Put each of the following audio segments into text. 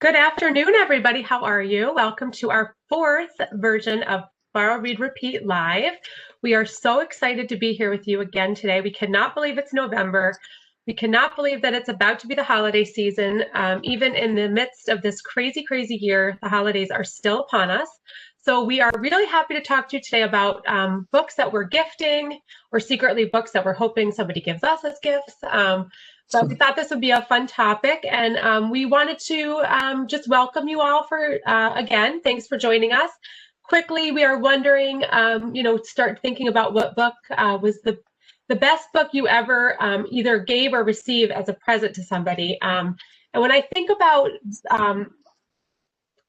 Good afternoon, everybody. How are you? Welcome to our fourth version of Borrow, Read, Repeat Live. We are so excited to be here with you again today. We cannot believe it's November. We cannot believe that it's about to be the holiday season. Even in the midst of this crazy, crazy year, the holidays are still upon us. So we are really happy to talk to you today about books that we're gifting or secretly books that we're hoping somebody gives us as gifts. So we thought this would be a fun topic, and we wanted to just welcome you all for, again, thanks for joining us. Quickly, we are wondering, start thinking about what book was the best book you ever either gave or received as a present to somebody. And when I think about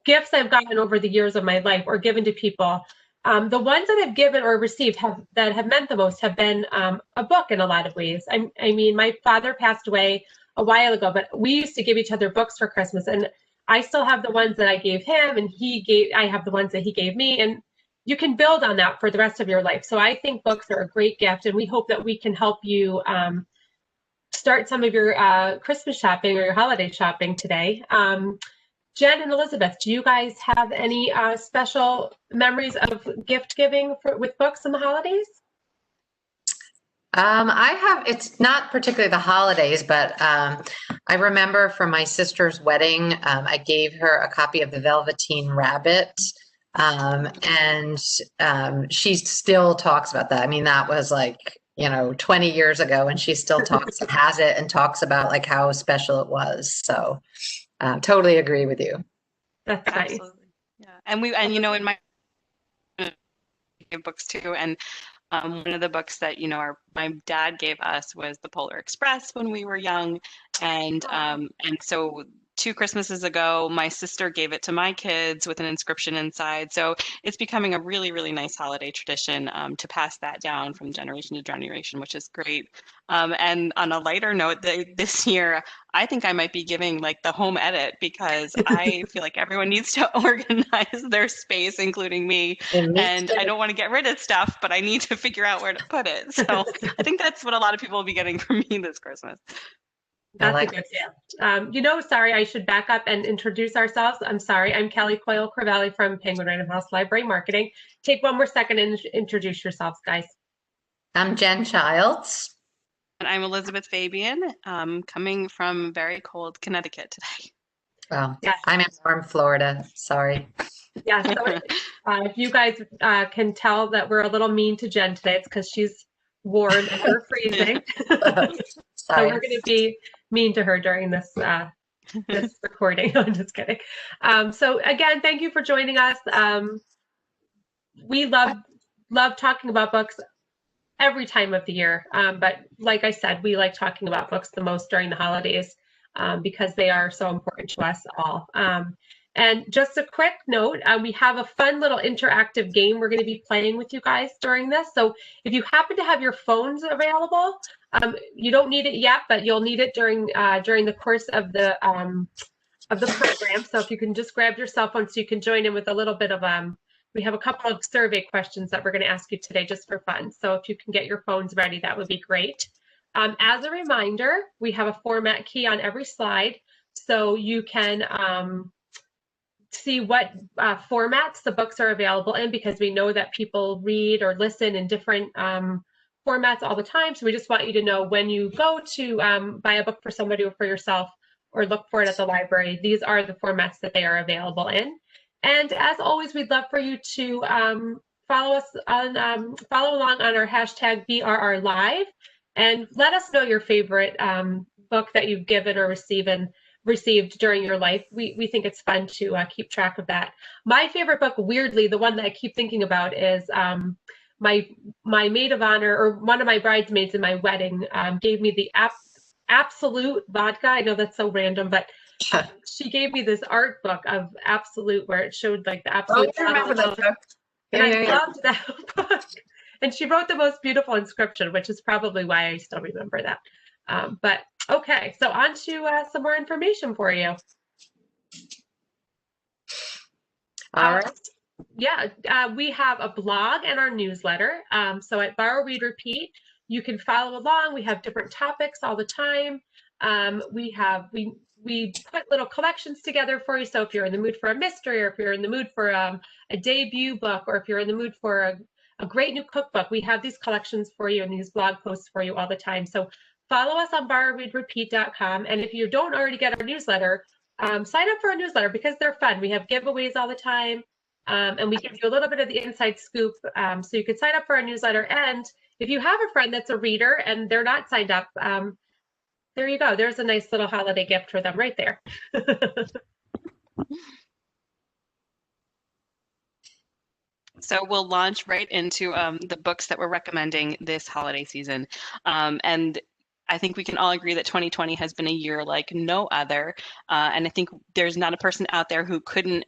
gifts I've gotten over the years of my life or given to people, the ones that I've given or received that have meant the most have been a book in a lot of ways. I mean, my father passed away a while ago, but we used to give each other books for Christmas, and I still have the ones that I gave him, and I have the ones that he gave me, and you can build on that for the rest of your life. So I think books are a great gift, and we hope that we can help you start some of your Christmas shopping or your holiday shopping today. Jen and Elizabeth, do you guys have any special memories of gift giving with books in the holidays? I have, it's not particularly the holidays, but I remember from my sister's wedding, I gave her a copy of The Velveteen Rabbit. And she still talks about that. I mean, that was like, 20 years ago, and she still has it and talks about like how special it was. So totally agree with you. That's nice. Absolutely. Yeah. And in my books too, and one of the books that my dad gave us was The Polar Express when we were young, and so 2 Christmases ago, my sister gave it to my kids with an inscription inside. So it's becoming a really, really nice holiday tradition to pass that down from generation to generation, which is great. And on a lighter note, this year, I think I might be giving like the home edit because I feel like everyone needs to organize their space, including me. And I don't want to get rid of stuff, but I need to figure out where to put it. So I think that's what a lot of people will be getting from me this Christmas. That's a good gift. Sorry, I should back up and introduce ourselves. I'm sorry, I'm Kelly Coyle-Crivelli from Penguin Random House Library Marketing. Take one more second and introduce yourselves, guys. I'm Jen Childs. And I'm Elizabeth Fabian, coming from very cold Connecticut today. Well, yes. I'm in warm Florida. Sorry. Yeah, so if you guys can tell that we're a little mean to Jen today, it's because she's warm and we're freezing. So we're going to be mean to her during this this recording. I'm just kidding. So again, thank you for joining us. We love talking about books every time of the year, but like I said, we like talking about books the most during the holidays because they are so important to us all. And just a quick note, we have a fun little interactive game we're going to be playing with you guys during this. So if you happen to have your phones available, you don't need it yet, but you'll need it during the course of the program. So if you can just grab your cell phone so you can join in with a little bit of we have a couple of survey questions that we're going to ask you today just for fun. So if you can get your phones ready, that would be great. As a reminder, we have a format key on every slide, so you can see what formats the books are available in, because we know that people read or listen in different formats all the time. So we just want you to know when you go to buy a book for somebody or for yourself or look for it at the library, these are the formats that they are available in. And as always, we'd love for you to follow along on our hashtag BRR Live and let us know your favorite book that you've given or received during your life. We think it's fun to keep track of that. My favorite book, weirdly, the one that I keep thinking about is my maid of honor, or one of my bridesmaids in my wedding, gave me the Absolute vodka. I know that's so random, but she gave me this art book of Absolute where it showed like the Absolute. Oh, I remember that book. And I loved that book. And she wrote the most beautiful inscription, which is probably why I still remember that. But okay, so on to some more information for you. All right. Yeah, we have a blog and our newsletter. So at Borrow, Read, Repeat, you can follow along. We have different topics all the time. We put little collections together for you. So if you're in the mood for a mystery, or if you're in the mood for a debut book, or if you're in the mood for a great new cookbook, we have these collections for you and these blog posts for you all the time. So follow us on Borrow.Read.Repeat.com. And if you don't already get our newsletter, sign up for a newsletter because they're fun. We have giveaways all the time. And we give you a little bit of the inside scoop. So you can sign up for our newsletter. And if you have a friend that's a reader and they're not signed up, there you go. There's a nice little holiday gift for them right there. So we'll launch right into the books that we're recommending this holiday season. And I think we can all agree that 2020 has been a year like no other. And I think there's not a person out there who couldn't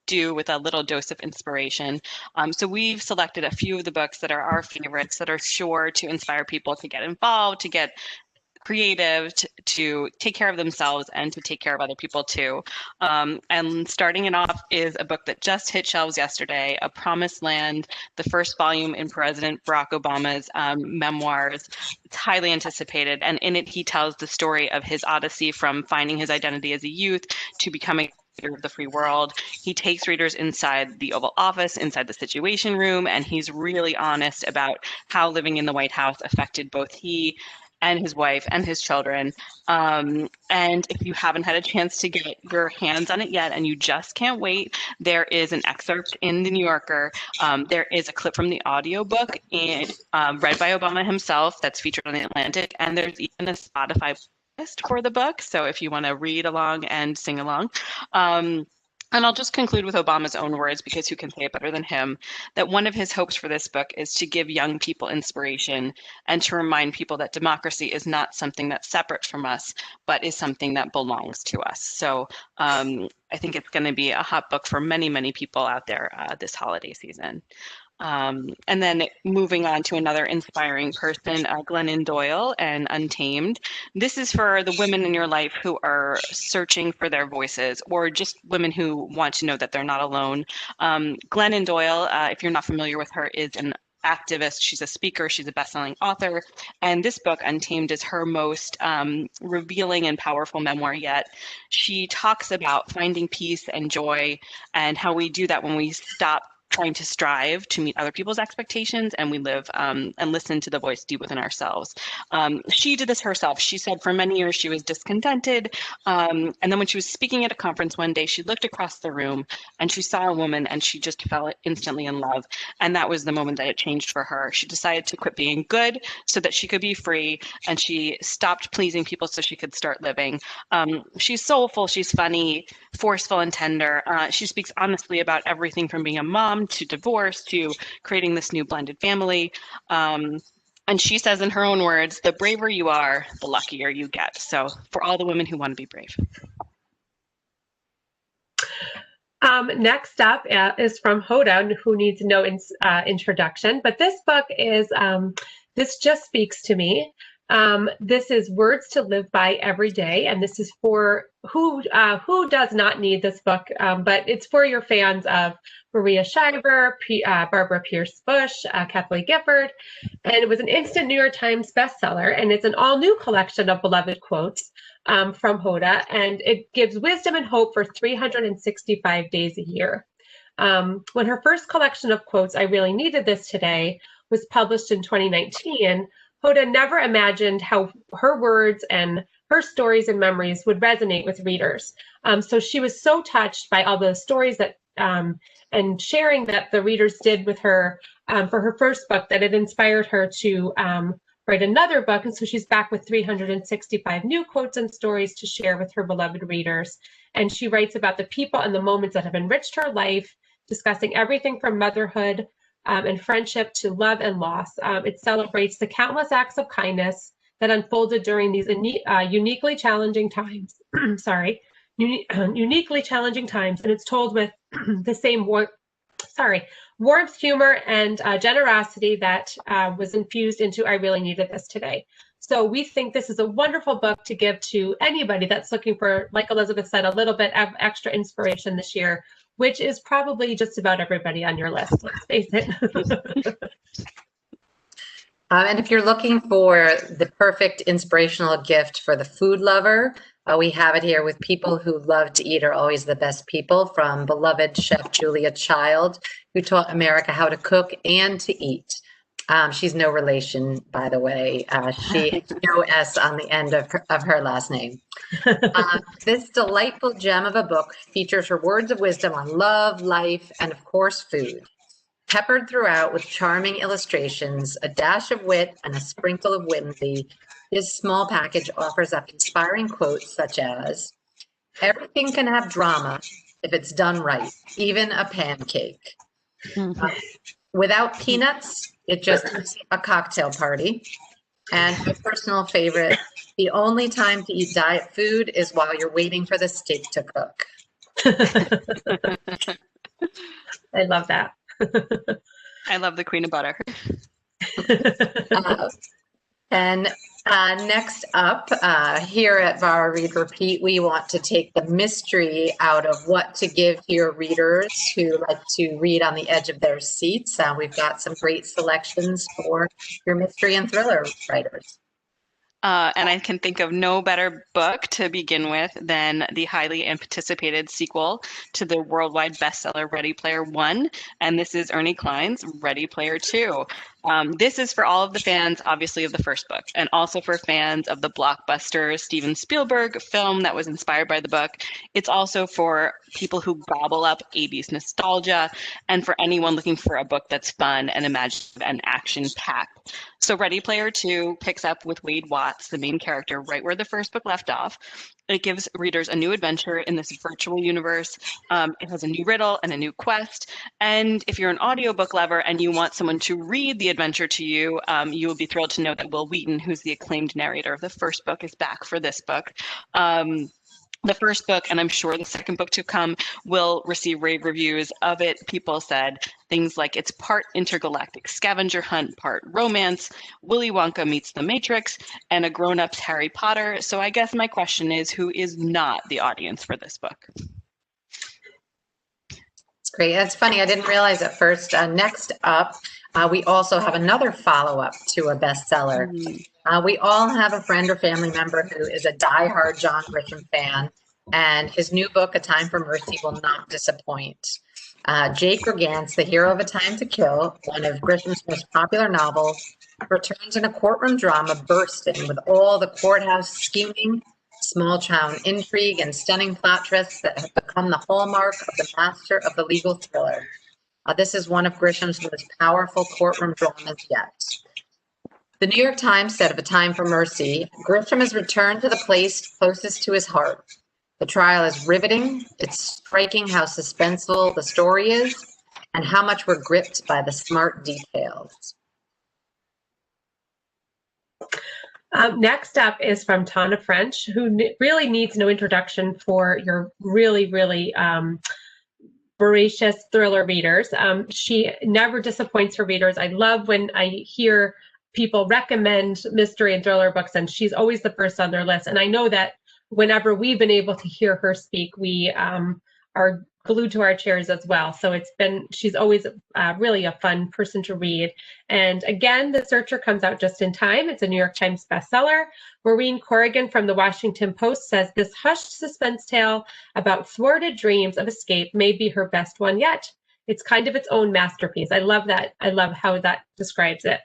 do with a little dose of inspiration. So we've selected a few of the books that are our favorites that are sure to inspire people to get involved, to get creative, to take care of themselves and to take care of other people too. And starting it off is a book that just hit shelves yesterday, A Promised Land, the first volume in President Barack Obama's memoirs. It's highly anticipated, and in it he tells the story of his odyssey from finding his identity as a youth to becoming of the free world. He takes readers inside the Oval Office, inside the Situation Room, and he's really honest about how living in the White House affected both he and his wife and his children. And if you haven't had a chance to get your hands on it yet and you just can't wait, there is an excerpt in the New Yorker. There is a clip from the audiobook and read by Obama himself that's featured on the Atlantic, and there's even a Spotify list for the book. So if you want to read along and sing along. And I'll just conclude with Obama's own words, because who can say it better than him, that one of his hopes for this book is to give young people inspiration and to remind people that democracy is not something that's separate from us, but is something that belongs to us. So I think it's going to be a hot book for many, many people out there this holiday season. And then moving on to another inspiring person, Glennon Doyle and Untamed. This is for the women in your life who are searching for their voices, or just women who want to know that they're not alone. Glennon Doyle, if you're not familiar with her, is an activist. She's a speaker. She's a best-selling author. And this book, Untamed, is her most revealing and powerful memoir yet. She talks about finding peace and joy and how we do that when we stop trying to strive to meet other people's expectations and we live and listen to the voice deep within ourselves. She did this herself. She said for many years she was discontented. And then when she was speaking at a conference one day, she looked across the room and she saw a woman and she just fell instantly in love. And that was the moment that it changed for her. She decided to quit being good so that she could be free, and she stopped pleasing people so she could start living. She's soulful, she's funny, forceful and tender. She speaks honestly about everything from being a mom to divorce to creating this new blended family. And she says in her own words, the braver you are, the luckier you get. So for all the women who want to be brave. Next up is from Hoda, who needs no introduction, but this book is, this just speaks to me. This is Words to Live By Every Day, and this is for who does not need this book, but it's for your fans of Maria Shriver, Barbara Pierce Bush, Kathleen Gifford, and it was an instant New York Times bestseller, and it's an all-new collection of beloved quotes from Hoda, and it gives wisdom and hope for 365 days a year. When her first collection of quotes, I Really Needed This Today, was published in 2019, Hoda never imagined how her words and her stories and memories would resonate with readers. So she was so touched by all the stories that and sharing that the readers did with her for her first book, that it inspired her to write another book. And so she's back with 365 new quotes and stories to share with her beloved readers. And she writes about the people and the moments that have enriched her life, discussing everything from motherhood and friendship to love and loss. It celebrates the countless acts of kindness that unfolded during these uniquely challenging times. Uniquely challenging times, and it's told with the same warmth, humor, and generosity that was infused into I Really Needed This Today. So we think this is a wonderful book to give to anybody that's looking for, like Elizabeth said, a little bit of extra inspiration this year, which is probably just about everybody on your list, let's face it. And if you're looking for the perfect inspirational gift for the food lover, we have it here with people who love to eat are always the best people, from beloved chef Julia Child, who taught America how to cook and to eat. She's no relation, by the way. She has no S on the end of her last name. This delightful gem of a book features her words of wisdom on love, life, and of course, food. Peppered throughout with charming illustrations, a dash of wit, and a sprinkle of whimsy, this small package offers up inspiring quotes such as, "Everything can have drama if it's done right, even a pancake." Without peanuts, it just is a cocktail party. And my personal favorite, the only time to eat diet food is while you're waiting for the steak to cook. I love that. I love the Queen of Butter. And next up, here at Borrow.Read.Repeat, we want to take the mystery out of what to give your readers who like to read on the edge of their seats. We've got some great selections for your mystery and thriller writers. And I can think of no better book to begin with than the highly anticipated sequel to the worldwide bestseller Ready Player One, and this is Ernie Klein's Ready Player Two. This is for all of the fans, obviously, of the first book, and also for fans of the blockbuster Steven Spielberg film that was inspired by the book. It's also for people who gobble up 80s nostalgia, and for anyone looking for a book that's fun and imaginative and action-packed. So Ready Player Two picks up with Wade Watts, the main character, right where the first book left off. It gives readers a new adventure in this virtual universe. It has a new riddle and a new quest. And if you're an audiobook lover and you want someone to read the adventure to you, you will be thrilled to know that Will Wheaton, who's the acclaimed narrator of the first book, is back for this book. The first book, and I'm sure the second book to come, will receive rave reviews of it. People said things like it's part intergalactic scavenger hunt, part romance, Willy Wonka meets the Matrix, and a grown-up's Harry Potter. So I guess my question is, who is not the audience for this book? It's great. That's funny. I didn't realize at first. Next up, we also have another follow-up to a bestseller. We all have a friend or family member who is a diehard John Grisham fan, and his new book, A Time for Mercy, will not disappoint. Jake Regance, the hero of A Time to Kill, one of Grisham's most popular novels, returns in a courtroom drama bursting with all the courthouse scheming, small town intrigue, and stunning plot twists that have become the hallmark of the master of the legal thriller. This is one of Grisham's most powerful courtroom dramas yet. The New York Times said of A Time for Mercy, Grisham has returned to the place closest to his heart. The trial is riveting. It's striking how suspenseful the story is and how much we're gripped by the smart details. Next up is from Tana French, who really needs no introduction for your really voracious thriller readers. She never disappoints her readers. I love when I hear people recommend mystery and thriller books, and she's always the first on their list. And I know that whenever we've been able to hear her speak, we are glued to our chairs as well. So she's always really a fun person to read. And again, The Searcher comes out just in time. It's a New York Times bestseller. Maureen Corrigan from the Washington Post says this hushed suspense tale about thwarted dreams of escape may be her best one yet. It's kind of its own masterpiece. I love that. I love how that describes it.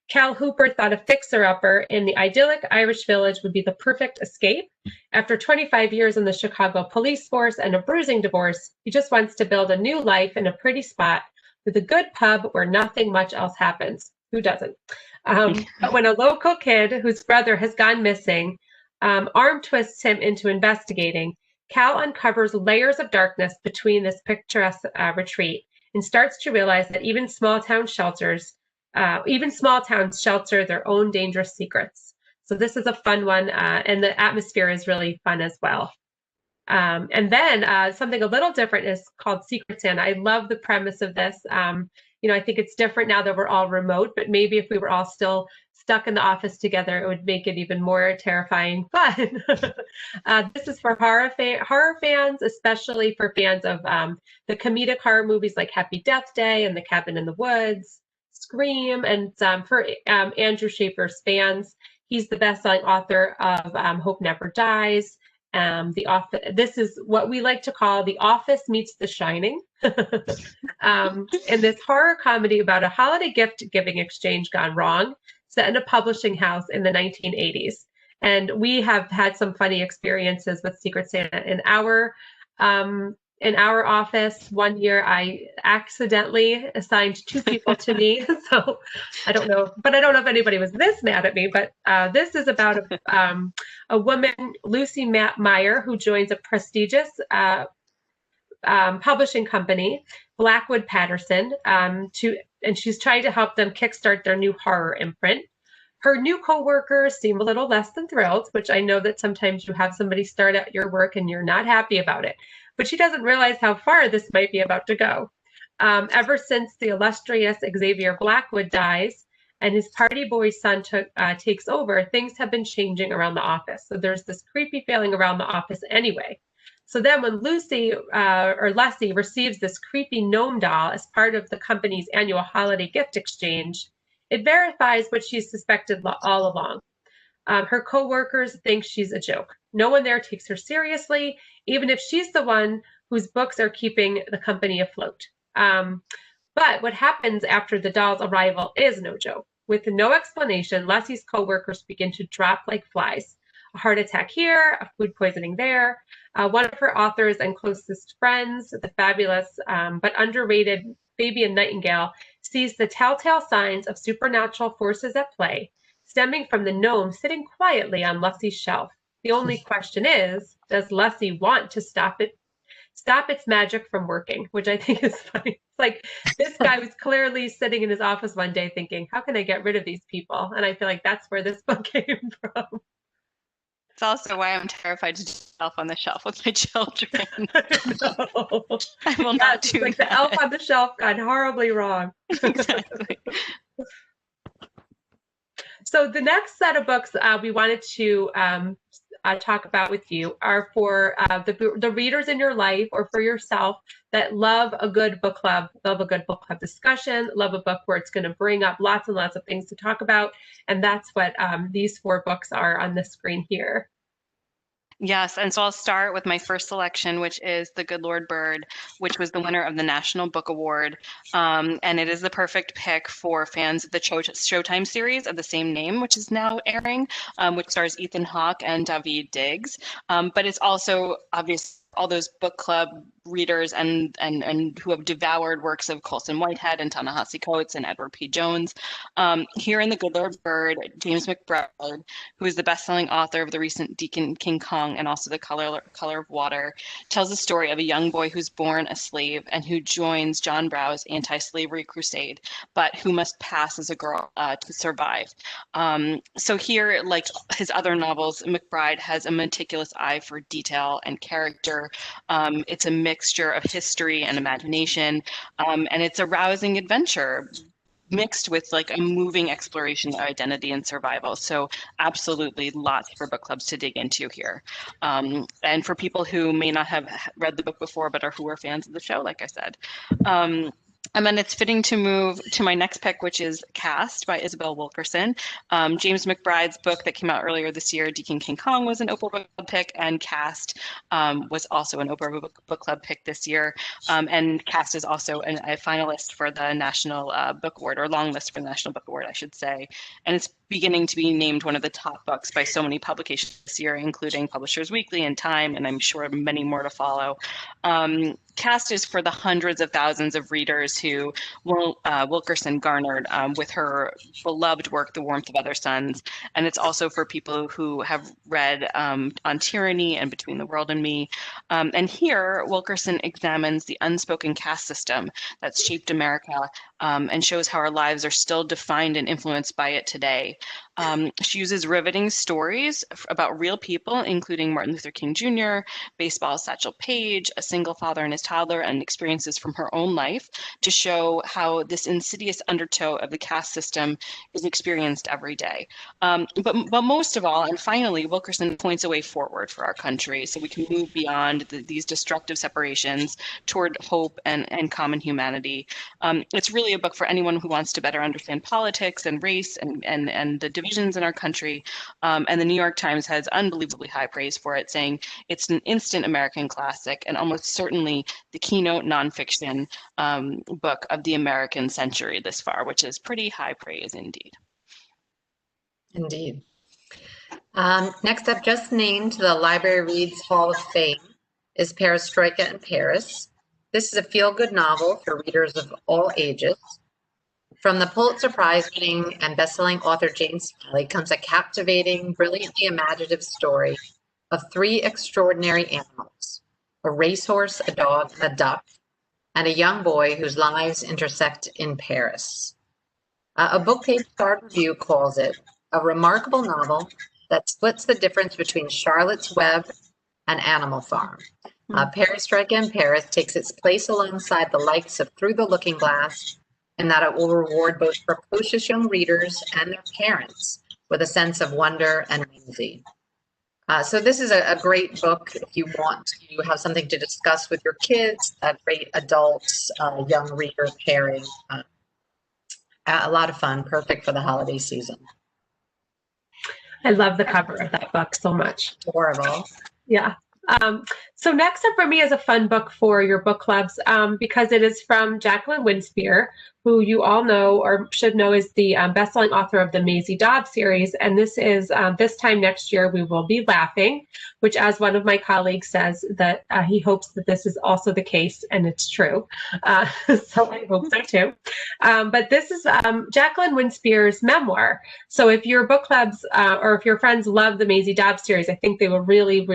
Cal Hooper thought a fixer-upper in the idyllic Irish village would be the perfect escape. After 25 years in the Chicago police force and a bruising divorce, he just wants to build a new life in a pretty spot with a good pub where nothing much else happens. Who doesn't? But when a local kid whose brother has gone missing arm twists him into investigating, Cal uncovers layers of darkness between this picturesque retreat and starts to realize that even small towns shelter their own dangerous secrets. So this is a fun one, and the atmosphere is really fun as well. And then something a little different is called Secret Santa. I love the premise of this. I think it's different now that we're all remote, but maybe if we were all still stuck in the office together, it would make it even more terrifying fun. This is for horror fans, especially for fans of the comedic horror movies like Happy Death Day and The Cabin in the Woods, Scream, and for Andrew Schaefer's fans, he's the best-selling author of Hope Never Dies. The Office. This is what we like to call The Office meets The Shining. And this horror comedy about a holiday gift-giving exchange gone wrong, set in a publishing house in the 1980s. And we have had some funny experiences with Secret Santa in our office. One year I accidentally assigned 2 people to me. So I don't know if anybody was this mad at me, but this is about a woman, Lucy Meyer, who joins a prestigious publishing company, Blackwood Patterson, and she's trying to help them kickstart their new horror imprint. Her new coworkers seem a little less than thrilled, which I know that sometimes you have somebody start at your work and you're not happy about it. But she doesn't realize how far this might be about to go. Ever since the illustrious Xavier Blackwood dies and his party boy son takes over, things have been changing around the office. So there's this creepy feeling around the office anyway. So then when Leslie receives this creepy gnome doll as part of the company's annual holiday gift exchange, it verifies what she suspected all along. Her coworkers think she's a joke. No one there takes her seriously, even if she's the one whose books are keeping the company afloat. But what happens after the doll's arrival is no joke. With no explanation, Leslie's coworkers begin to drop like flies. A heart attack here, a food poisoning there. One of her authors and closest friends, the fabulous but underrated Fabian Nightingale, sees the telltale signs of supernatural forces at play, stemming from the gnome sitting quietly on Leslie's shelf. The only question is, does Leslie want to stop its magic from working? Which I think is funny. It's like this guy was clearly sitting in his office one day thinking, how can I get rid of these people? And I feel like that's where this book came from. It's also why I'm terrified to do elf on the shelf with my children. I will not do like that. The elf on the shelf gone horribly wrong. Exactly. So the next set of books we wanted to talk about with you are for the readers in your life or for yourself that love a good book club, love a good book club discussion, love a book where it's going to bring up lots and lots of things to talk about. And that's what these 4 books are on the screen here. Yes, and so I'll start with my first selection, which is The Good Lord Bird, which was the winner of the National Book Award. And it is the perfect pick for fans of the Showtime series of the same name, which is now airing, which stars Ethan Hawke and Daveed Diggs. But it's also obvious all those book club readers and who have devoured works of Colson Whitehead and Ta-Nehisi Coates and Edward P. Jones. Here in The Good Lord Bird, James McBride, who is the best-selling author of the recent Deacon King Kong and also The Color of Water, tells the story of a young boy who's born a slave and who joins John Brow's anti-slavery crusade, but who must pass as a girl to survive. So here, like his other novels, McBride has a meticulous eye for detail and character. It's a mixture of history and imagination, and it's a rousing adventure mixed with like a moving exploration of identity and survival. So absolutely lots for book clubs to dig into here. And for people who may not have read the book before, but who are fans of the show, like I said. And then it's fitting to move to my next pick, which is Cast by Isabel Wilkerson. James McBride's book that came out earlier this year, Deacon King Kong, was an Oprah Book Club pick, and Cast was also an Oprah Book Club pick this year. And Cast is also a finalist for the National Book Award, or long list for the National Book Award, I should say. And it's beginning to be named one of the top books by so many publications this year, including Publishers Weekly and Time, and I'm sure many more to follow. Cast is for the hundreds of thousands of readers who Wilkerson garnered with her beloved work, The Warmth of Other Suns. And it's also for people who have read On Tyranny and Between the World and Me. And here, Wilkerson examines the unspoken caste system that's shaped America and shows how our lives are still defined and influenced by it today. She uses riveting stories about real people, including Martin Luther King Jr., baseball Satchel Paige, a single father and his toddler, and experiences from her own life to show how this insidious undertow of the caste system is experienced every day. But most of all, and finally, Wilkerson points a way forward for our country so we can move beyond these destructive separations toward hope and common humanity. It's really a book for anyone who wants to better understand politics and race and the divisions in our country. And the New York Times has unbelievably high praise for it, saying it's an instant American classic and almost certainly the keynote nonfiction book of the American century this far, which is pretty high praise indeed. Indeed. Next up, just named to the Library Reads Hall of Fame is Perestroika in Paris. This is a feel-good novel for readers of all ages. From the Pulitzer Prize-winning and best-selling author Jane Smiley comes a captivating, brilliantly imaginative story of three extraordinary animals: a racehorse, a dog, and a duck, and a young boy whose lives intersect in Paris. A book page card review calls it a remarkable novel that splits the difference between Charlotte's Web and Animal Farm. Perestroika in Paris takes its place alongside the likes of Through the Looking Glass, in that it will reward both precocious young readers and their parents with a sense of wonder and whimsy. So this is a great book if you want to have something to discuss with your kids, a great adults, young reader pairing. A lot of fun, perfect for the holiday season. I love the cover of that book so much. Adorable. Yeah. So next up for me is a fun book for your book clubs because it is from Jacqueline Winspear, who you all know or should know is the best-selling author of the Maisie Dobbs series. And this is This Time Next Year We Will Be Laughing, which, as one of my colleagues says, that he hopes that this is also the case, and it's true. So I hope so too. But this is Jacqueline Winspear's memoir. So if your book clubs or if your friends love the Maisie Dobbs series, I think they will really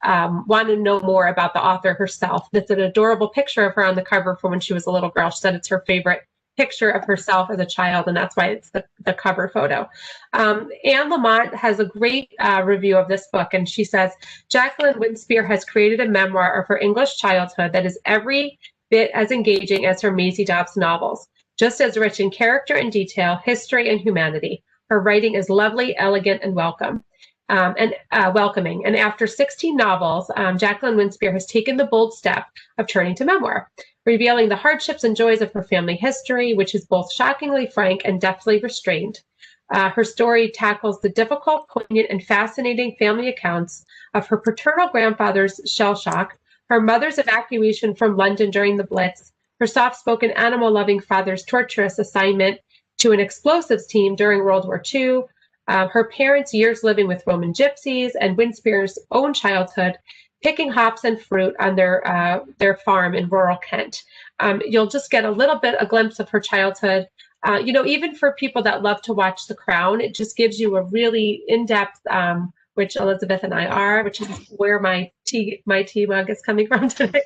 want to know more about the author herself. There's an adorable picture of her on the cover from when she was a little girl. She said it's her favorite picture of herself as a child, and that's why it's the cover photo. Anne Lamott has a great review of this book, and she says, Jacqueline Winspear has created a memoir of her English childhood that is every bit as engaging as her Maisie Dobbs novels, just as rich in character and detail, history and humanity. Her writing is lovely, elegant, and welcoming. And after 16 novels, Jacqueline Winspear has taken the bold step of turning to memoir, revealing the hardships and joys of her family history, which is both shockingly frank and deftly restrained. Her story tackles the difficult, poignant, and fascinating family accounts of her paternal grandfather's shell shock, her mother's evacuation from London during the Blitz, her soft-spoken, animal-loving father's torturous assignment to an explosives team during World War II, her parents' years living with Roman gypsies, and Winspear's own childhood picking hops and fruit on their farm in rural Kent. You'll just get a glimpse of her childhood. Even for people that love to watch The Crown, it just gives you a really in-depth, which Elizabeth and I are, which is where my tea mug is coming from today.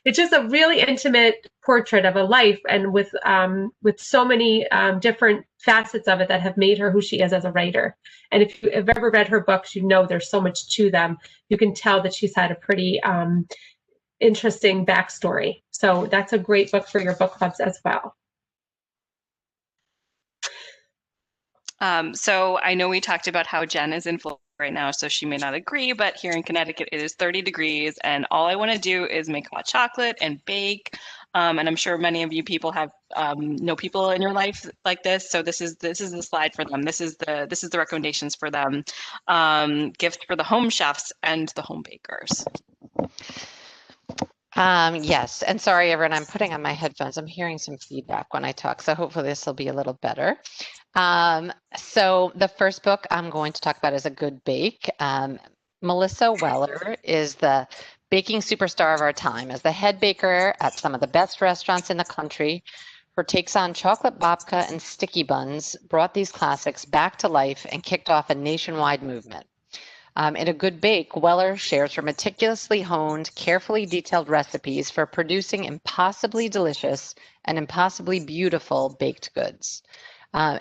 It's just a really intimate portrait of a life, and with so many different facets of it that have made her who she is as a writer. And if you've ever read her books, you know there's so much to them. You can tell that she's had a pretty interesting backstory. So that's a great book for your book clubs as well. So I know we talked about how Jen is in Florida right now, so she may not agree, but here in Connecticut, it is 30 degrees, and all I want to do is make hot chocolate and bake. And I'm sure many of you people have know people in your life like this. So this is the slide for them. This is the recommendations for them. Gifts for the home chefs and the home bakers. Yes, and sorry everyone, I'm putting on my headphones. I'm hearing some feedback when I talk, so hopefully this will be a little better. So the first book I'm going to talk about is A Good Bake. Melissa Weller is the baking superstar of our time. As the head baker at some of the best restaurants in the country, her takes on chocolate babka and sticky buns brought these classics back to life and kicked off a nationwide movement. In A Good Bake, Weller shares her meticulously honed, carefully detailed recipes for producing impossibly delicious and impossibly beautiful baked goods.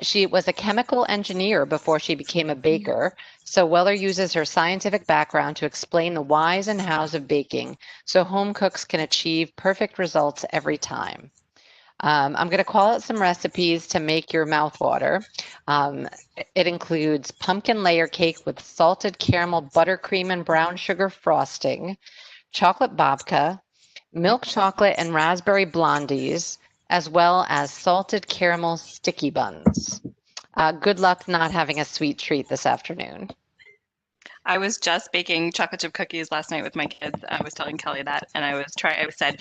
She was a chemical engineer before she became a baker, so Weller uses her scientific background to explain the whys and hows of baking so home cooks can achieve perfect results every time. I'm going to call out some recipes to make your mouth water. It includes pumpkin layer cake with salted caramel buttercream and brown sugar frosting, chocolate babka, milk chocolate and raspberry blondies, as well as salted caramel sticky buns. Good luck not having a sweet treat this afternoon. I was just baking chocolate chip cookies last night with my kids. I was telling Kelly that, and I said,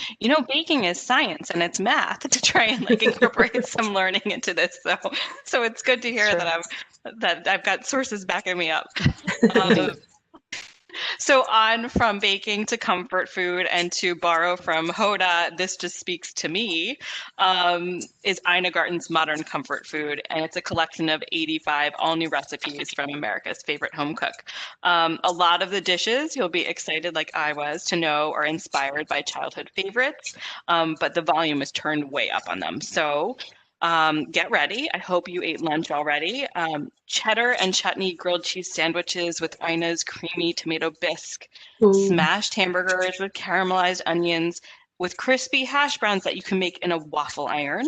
baking is science and it's math to try and like incorporate some learning into this. So it's good to hear that I've got sources backing me up. So on from baking to comfort food and to borrow from Hoda, this just speaks to me, is Ina Garten's Modern Comfort Food. And it's a collection of 85 all new recipes from America's favorite home cook. A lot of the dishes you'll be excited like I was to know are inspired by childhood favorites, but the volume is turned way up on them. So get ready. I hope you ate lunch already. Cheddar and chutney grilled cheese sandwiches with Ina's creamy tomato bisque, smashed hamburgers with caramelized onions, with crispy hash browns that you can make in a waffle iron,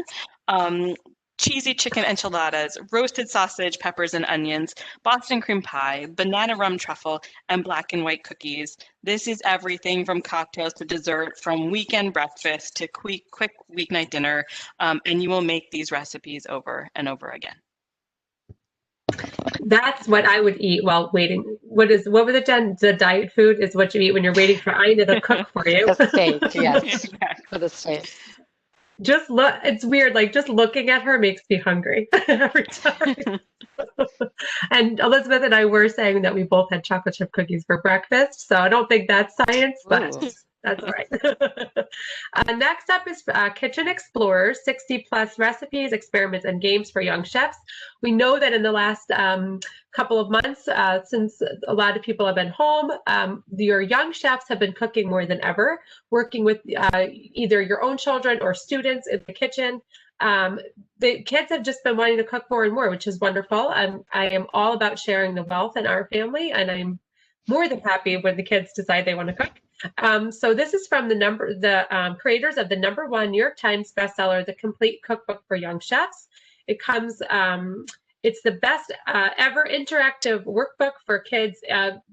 cheesy chicken enchiladas, roasted sausage, peppers and onions, Boston cream pie, banana rum truffle, and black and white cookies. This is everything from cocktails to dessert, from weekend breakfast to quick weeknight dinner, and you will make these recipes over and over again. That's what I would eat while waiting. What was it, Jen? The diet food is what you eat when you're waiting for Ina to cook for you. The steak, yes, for the steak. Just look, it's weird, like just looking at her makes me hungry every time. And Elizabeth and I were saying that we both had chocolate chip cookies for breakfast, so I don't think that's science, but that's all right. Next up is Kitchen Explorers, 60 plus recipes, experiments, and games for young chefs. We know that in the last couple of months, since a lot of people have been home, your young chefs have been cooking more than ever, working with either your own children or students in the kitchen. The kids have just been wanting to cook more and more, which is wonderful. I am all about sharing the wealth in our family, and I'm more than happy when the kids decide they want to cook. So this is from the creators of the #1 New York Times bestseller, The Complete Cookbook for Young Chefs. It comes, it's the best ever interactive workbook for kids,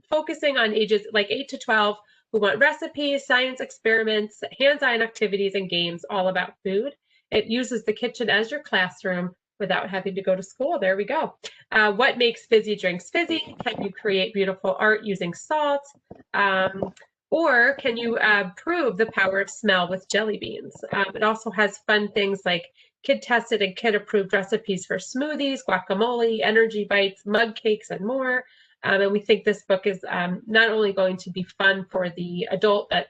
focusing on ages like 8 to 12 who want recipes, science experiments, hands-on activities, and games all about food. It uses the kitchen as your classroom without having to go to school. There we go. What makes fizzy drinks fizzy? Can you create beautiful art using salt? Or can you prove the power of smell with jelly beans? It also has fun things like kid-tested and kid-approved recipes for smoothies, guacamole, energy bites, mug cakes, and more. And we think this book is not only going to be fun for the adult that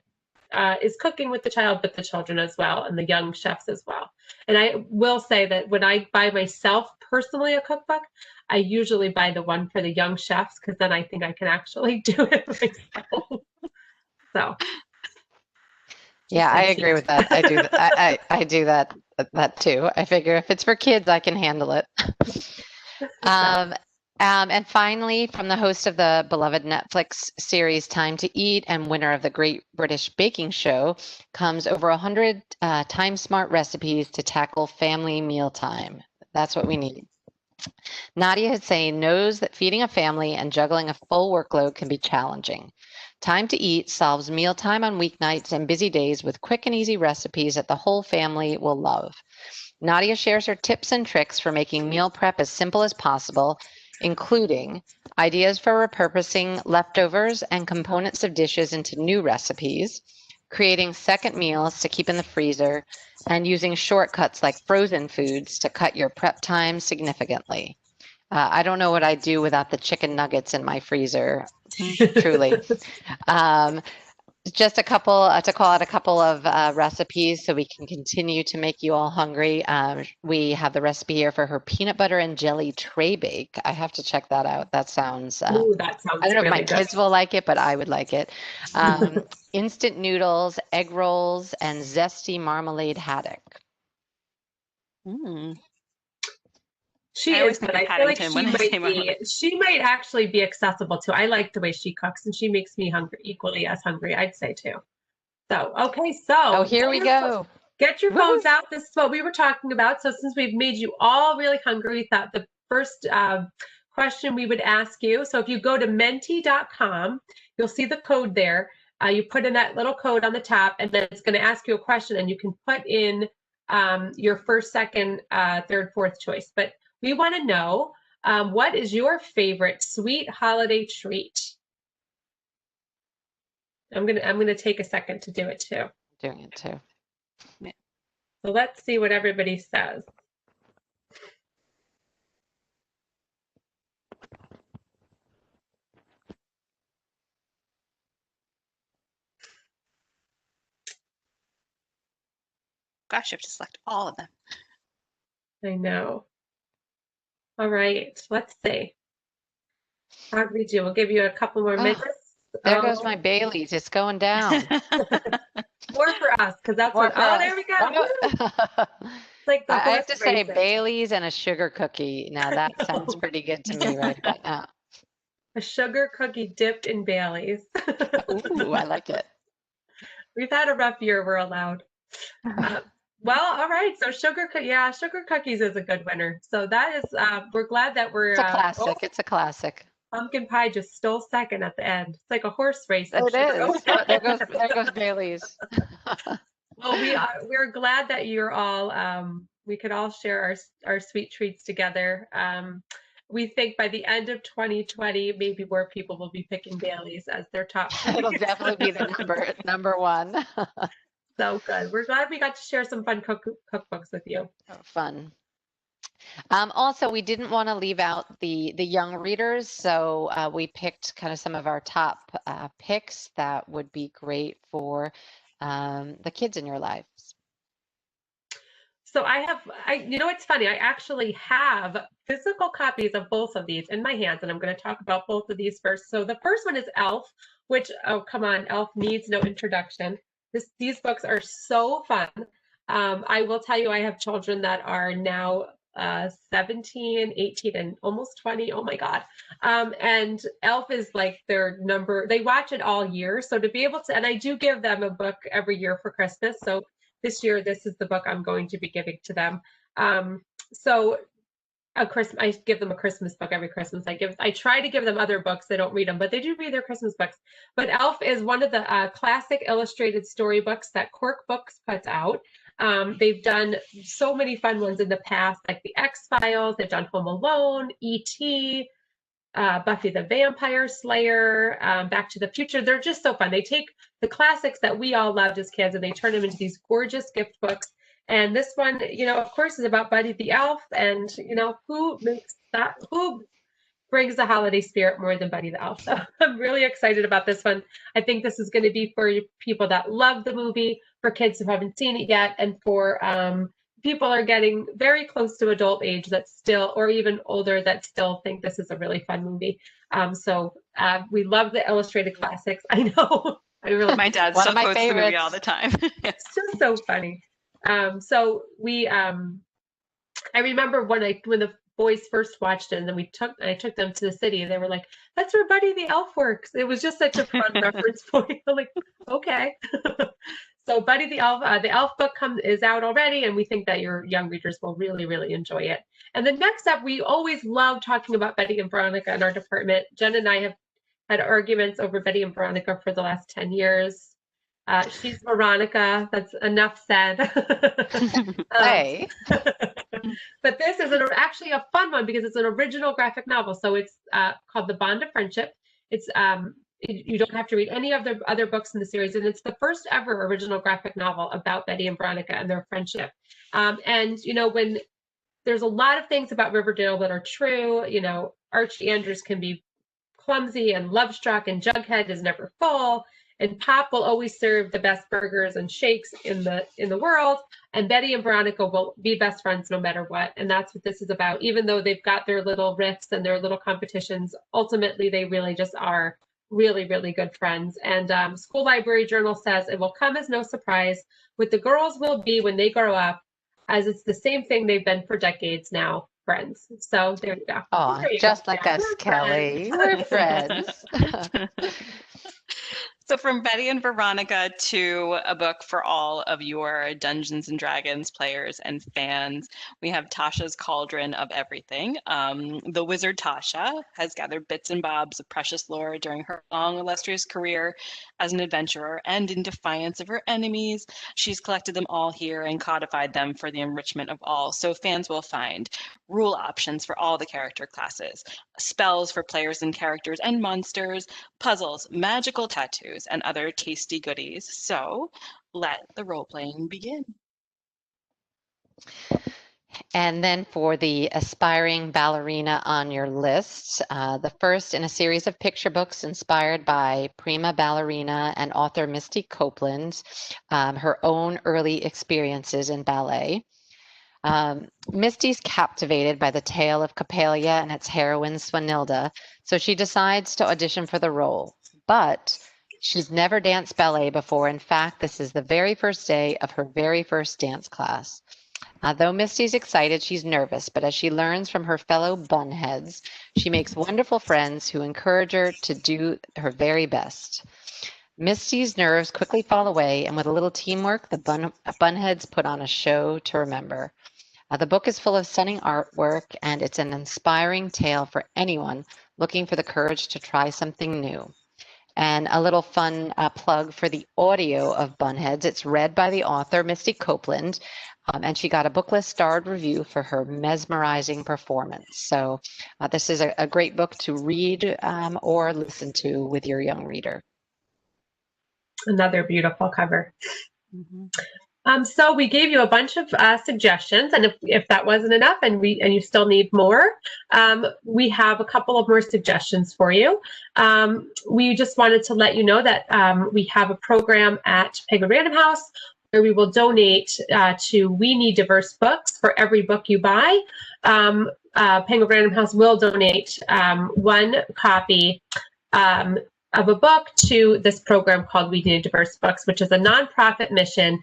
is cooking with the child, but the children as well, and the young chefs as well. And I will say that when I buy myself personally a cookbook, I usually buy the one for the young chefs, because then I think I can actually do it myself. So yeah, I agree with that. I do. I do that too. I figure if it's for kids, I can handle it. And finally, from the host of the beloved Netflix series Time to Eat and winner of the Great British Baking Show, comes over 100 time smart recipes to tackle family mealtime. That's what we need. Nadia Hussein knows that feeding a family and juggling a full workload can be challenging. Time to Eat solves mealtime on weeknights and busy days with quick and easy recipes that the whole family will love. Nadia shares her tips and tricks for making meal prep as simple as possible, including ideas for repurposing leftovers and components of dishes into new recipes, creating second meals to keep in the freezer, and using shortcuts like frozen foods to cut your prep time significantly. I don't know what I'd do without the chicken nuggets in my freezer, truly. Just a couple to call out a couple of recipes so we can continue to make you all hungry. We have the recipe here for her peanut butter and jelly tray bake. I have to check that out. That sounds, Ooh, that sounds I don't know really if my kids will like it, but I would like it. Instant noodles, egg rolls, and zesty marmalade haddock. She I always is, think but of I feel like Paddington when I say Moana. she might actually be accessible too. I like the way she cooks, and she makes me hungry, equally as hungry, I'd say too. So, okay, so Oh, here we go. get your Woohoo. phones out. This is what we were talking about. So since we've made you all really hungry, we thought the first question we would ask you. So if you go to menti.com, you'll see the code there. You put in that little code on the top, and then it's going to ask you a question, and you can put in your first, second, third, fourth choice. But we want to know, what is your favorite sweet holiday treat? I'm gonna take a second to do it too. Doing it too. So let's see what everybody says. Gosh, you have to select all of them. I know. All right, let's see. How do we do? We'll give you a couple more minutes. There goes my Bailey's. It's going down. More for us, because that's More what. for Oh, us. there we go. Woo! It's like the I have horse to say racing. Bailey's and a sugar cookie. Now that sounds pretty good to me right about now. A sugar cookie dipped in Bailey's. Ooh, I like it. We've had a rough year. We're allowed. Well, all right. So sugar cookies is a good winner. So that is. We're glad that we're. It's a classic. It's a classic. Pumpkin pie just stole second at the end. It's like a horse race. It is. Oh, there goes Bailey's. Well, we're glad that you're all. We could all share our sweet treats together. We think by the end of 2020, maybe more people will be picking Bailey's as their top. It'll definitely be the number one. So good. We're glad we got to share some fun cookbooks with you. Oh, fun. Also, we didn't want to leave out the young readers, so we picked kind of some of our top picks that would be great for the kids in your lives. So you know, it's funny. I actually have physical copies of both of these in my hands, and I'm going to talk about both of these first. So the first one is Elf, which, oh, come on, Elf needs no introduction. These books are so fun. I will tell you, I have children that are now 17, 18, and almost 20. Oh my God. And Elf is like their number. They watch it all year. So to be able to, and I do give them a book every year for Christmas. So this year, this is the book I'm going to be giving to them. So I give them a Christmas book every Christmas. I try to give them other books. They don't read them, but they do read their Christmas books. But Elf is one of the classic illustrated storybooks that Cork Books puts out. They've done so many fun ones in the past, like the X-Files. They've done Home Alone, E.T., Buffy the Vampire Slayer, Back to the Future. They're just so fun. They take the classics that we all loved as kids and they turn them into these gorgeous gift books. And this one, you know, of course, is about Buddy the Elf. And, you know, who brings the holiday spirit more than Buddy the Elf? So I'm really excited about this one. I think this is going to be for people that love the movie, for kids who haven't seen it yet, and for people are getting very close to adult age that still, or even older, that still think this is a really fun movie. So we love the illustrated classics. I know. My dad still quotes the movie all the time. It's just so funny. So we, I remember when the boys first watched it, and then I took them to the city, and they were like, "That's where Buddy the Elf works." It was just such a fun reference point. I'm like, okay. So Buddy the Elf book is out already, and we think that your young readers will really, really enjoy it. And then next up, we always love talking about Betty and Veronica in our department. Jen and I have had arguments over Betty and Veronica for the last 10 years. She's Veronica. That's enough said. Hey. But this is actually a fun one because it's an original graphic novel. So it's called The Bond of Friendship. It's you don't have to read any of the other books in the series, and it's the first ever original graphic novel about Betty and Veronica and their friendship. And you know, when there's a lot of things about Riverdale that are true, you know, Archie Andrews can be clumsy and love-struck, and Jughead is never full, and Pop will always serve the best burgers and shakes in the world, and Betty and Veronica will be best friends no matter what. And that's what this is about. Even though they've got their little rifts and their little competitions, ultimately they really just are really, really good friends. And School Library Journal says it will come as no surprise what the girls will be when they grow up, as it's the same thing they've been for decades now. friends. So there you go. Oh, There you just go. like Yeah, us, we're Kelly. friends. We're friends. So from Betty and Veronica to a book for all of your Dungeons and Dragons players and fans, we have Tasha's Cauldron of Everything. The wizard Tasha has gathered bits and bobs of precious lore during her long, illustrious career as an adventurer, and in defiance of her enemies, she's collected them all here and codified them for the enrichment of all. So fans will find rule options for all the character classes, spells for players and characters and monsters, puzzles, magical tattoos, and other tasty goodies. So let the role playing begin. And then for the aspiring ballerina on your list, the first in a series of picture books inspired by prima ballerina and author Misty Copeland, her own early experiences in ballet. Misty's captivated by the tale of Coppelia and its heroine Swanilda, so she decides to audition for the role. But she's never danced ballet before. In fact, this is the very first day of her very first dance class. Though Misty's excited, she's nervous, but as she learns from her fellow bunheads, she makes wonderful friends who encourage her to do her very best. Misty's nerves quickly fall away, and with a little teamwork, the bunheads put on a show to remember. The book is full of stunning artwork, and it's an inspiring tale for anyone looking for the courage to try something new. And a little fun plug for the audio of Bunheads. It's read by the author, Misty Copeland, and she got a Booklist starred review for her mesmerizing performance. So this is a great book to read or listen to with your young reader. Another beautiful cover. Mm-hmm. So we gave you a bunch of suggestions, and if that wasn't enough, and you still need more, we have a couple of more suggestions for you. We just wanted to let you know that we have a program at Penguin Random House where we will donate to We Need Diverse Books for every book you buy. Penguin Random House will donate one copy of a book to this program called We Need Diverse Books, which is a nonprofit mission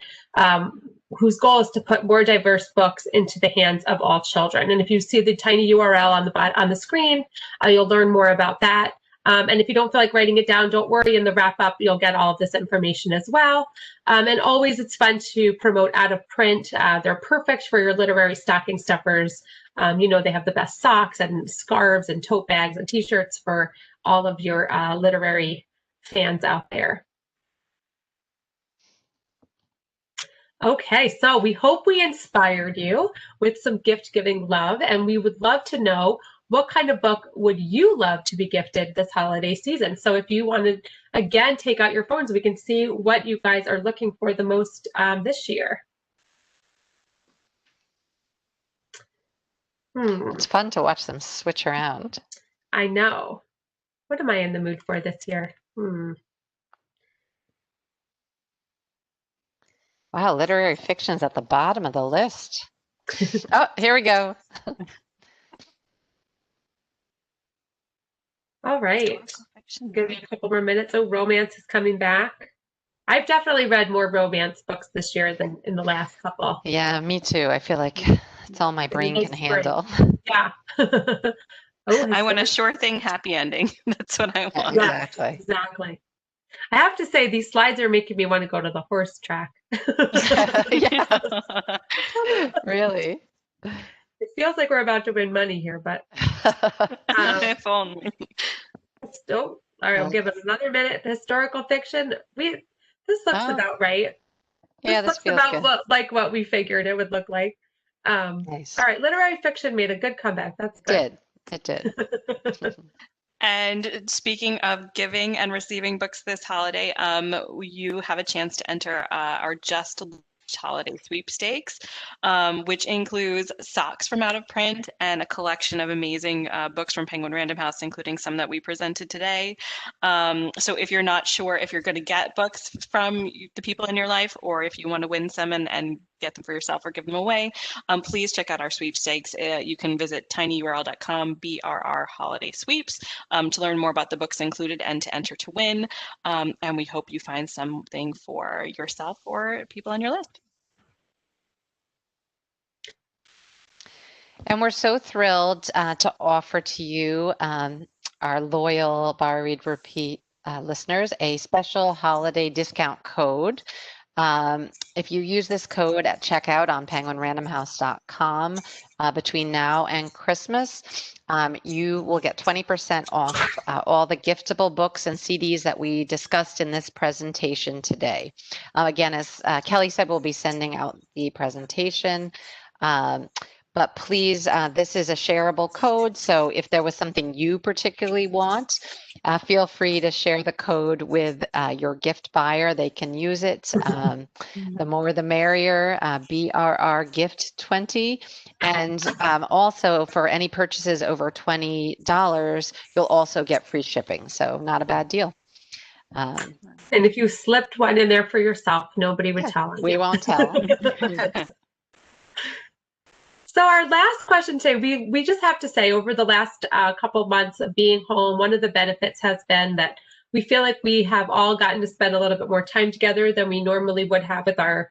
whose goal is to put more diverse books into the hands of all children. And if you see the tiny URL on the screen, you'll learn more about that. And if you don't feel like writing it down, don't worry. In the wrap up, you'll get all of this information as well. And always, it's fun to promote out of print. They're perfect for your literary stocking stuffers. They have the best socks and scarves and tote bags and t-shirts for all of your literary fans out there. Okay, so we hope we inspired you with some gift-giving love, and we would love to know what kind of book would you love to be gifted this holiday season. So if you want to, again, take out your phones, we can see what you guys are looking for the most this year. It's fun to watch them switch around. I know. What am I in the mood for this year? Wow, literary fiction's at the bottom of the list. Oh, here we go. All right. Give me a couple more minutes. Oh, romance is coming back. I've definitely read more romance books this year than in the last couple. Yeah, me too. I feel like it's all my brain can handle. Yeah. I want a sure thing happy ending. That's what I want. Yeah, exactly. I have to say, these slides are making me want to go to the horse track. Yeah. Really? It feels like we're about to win money here, but If only. still, all right, I'll give it another minute. Historical fiction. This looks about right. Yeah, this looks about what we figured it would look like. Nice. All right, literary fiction made a good comeback. That's good. It did. And speaking of giving and receiving books this holiday, you have a chance to enter our Just holiday sweepstakes, which includes socks from out of print and a collection of amazing books from Penguin Random House, including some that we presented today. So if you're not sure if you're going to get books from the people in your life, or if you want to win some and get them for yourself or give them away, please check out our sweepstakes. You can visit tinyurl.com BRR holiday sweeps to learn more about the books included and to enter to win. And we hope you find something for yourself or people on your list. And we're so thrilled to offer to you, our loyal Borrow, Read, Repeat listeners, a special holiday discount code. If you use this code at checkout on penguinrandomhouse.com between now and Christmas, you will get 20% off all the giftable books and CDs that we discussed in this presentation today. Again, as Kelly said, we'll be sending out the presentation. But please, this is a shareable code. So if there was something you particularly want, feel free to share the code with your gift buyer. They can use it. The more the merrier, BRR Gift 20. And also for any purchases over $20, you'll also get free shipping. So not a bad deal. And if you slipped one in there for yourself, nobody would tell on you. We won't tell. So our last question today, we just have to say, over the last couple of months of being home, one of the benefits has been that we feel like we have all gotten to spend a little bit more time together than we normally would have with our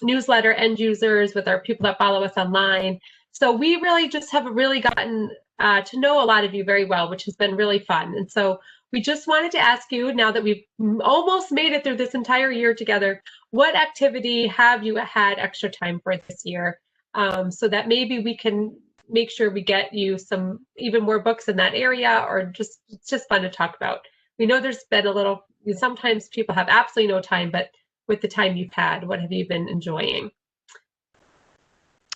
newsletter end users, with our people that follow us online. So we really just have really gotten to know a lot of you very well, which has been really fun. And so we just wanted to ask you, now that we've almost made it through this entire year together, what activity have you had extra time for this year? So that maybe we can make sure we get you some even more books in that area, or just it's just fun to talk about. We know there's been a little, sometimes people have absolutely no time, but with the time you've had, what have you been enjoying?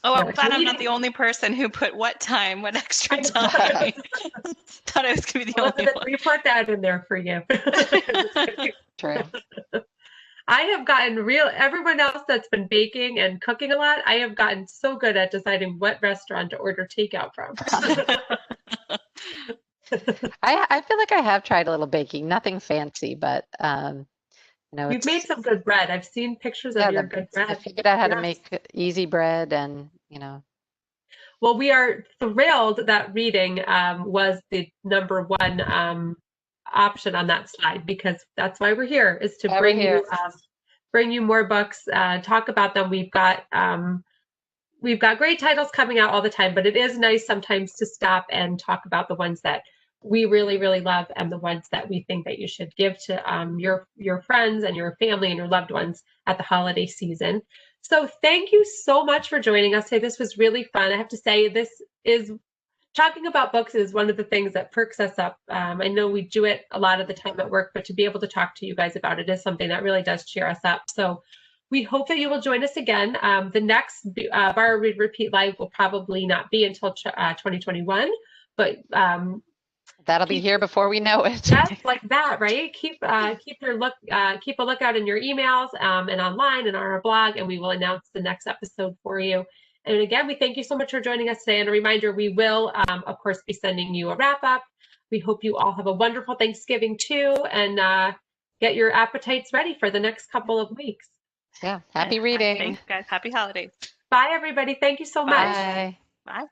Oh, I'm glad I'm not the only person who put what extra time. Thought I was going to be the only one. We put that in there for you. True. I have gotten everyone else that's been baking and cooking a lot, I have gotten so good at deciding what restaurant to order takeout from. I feel like I have tried a little baking, nothing fancy, but You've made some good bread. I've seen pictures of your good bread. I figured out how to make easy bread, and Well, we are thrilled that reading was the number one option on that slide, because that's why we're here, is to bring you more books, talk about them. We've got great titles coming out all the time, but it is nice sometimes to stop and talk about the ones that we really, really love, and the ones that we think that you should give to your friends and your family and your loved ones at the holiday season. So thank you so much for joining us today. This was really fun. I have to say, talking about books is one of the things that perks us up. I know we do it a lot of the time at work, but to be able to talk to you guys about it is something that really does cheer us up. So we hope that you will join us again. The next Borrow, Read, Repeat Live will probably not be until 2021, but that'll be here before we know it. Just like that, right? Keep a lookout in your emails and online and on our blog, and we will announce the next episode for you. And again, we thank you so much for joining us today. And a reminder, we will, of course, be sending you a wrap up. We hope you all have a wonderful Thanksgiving too, and get your appetites ready for the next couple of weeks. Yeah. Happy reading. Thanks, guys. Happy holidays. Bye, everybody. Thank you so much. Bye. Bye.